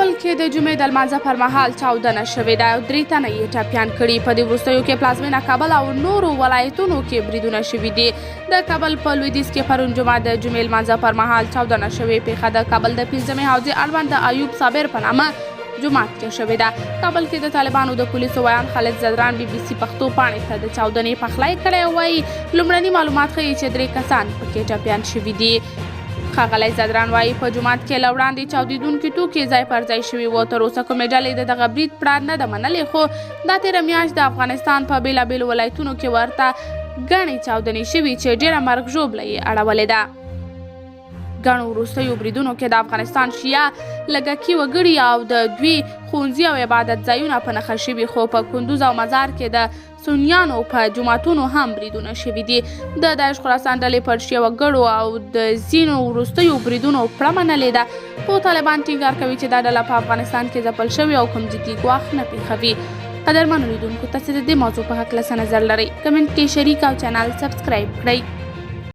کابل کې د جمعې د لمانځه پر مهال چاودنه شوې ده او 3 تنه یې ټپیان کړي. په دې وروستیو کې پلازمینه کابل او نورو ولایتونو کې بریدونه شوي دي. د کابل په لویدیځ کې پرون جمعه د جمعې لمانځه پر مهال چاودنه شوې. پیښه د کابل د 15مې حوزې اړوند د ایوب صابر په نامه جومات کې شوې ده. کابل کې د طالبانو د پولیسو ویان خالد زدران BBC پښتو پاڼې ته د چاودنې پخلی کړی وایي لومړني معلومات ښیي چې 3 کسان پکې ټپیان شوي دي. ښاغلی زدران وایي په جومات کې له وړاندې چاودېدونکي توکي ځای پر ځای شوي وو. تر اوسه کومې ډلې د دغه برید پړه نه ده منلې، خو دا تېره میاشت د افغانستان په بېلابېلو ولایتونو کې ورته ګڼې چاودنې شوي چې ډېره مرګ ژوبله یې اړولې ده. ګڼو وروستیو بریدونو کې د افغانستان شیعه لږکي وګړي او د دوی ښوونځي او عبادت ځایونه په نښه شوي، خو په کندوز او مزار کې د سنیانو په جوماتونو هم بریدونه شوي دي. د داعش خراسان ډلې پر شیعه وګړو او د ځینو وروستیو بریدونو پړه منلې ده، خو طالبان ټینګار کوي چې دا ډله په افغانستان کې ځپل شوې او کوم جدي ګواښ نه پېښوي. قدرمنو لیدونکو، تاسې د دې موضوع په هکله څه نظر لرئ؟ کمنټ کې شریک او چینل سبسکرایب کړئ.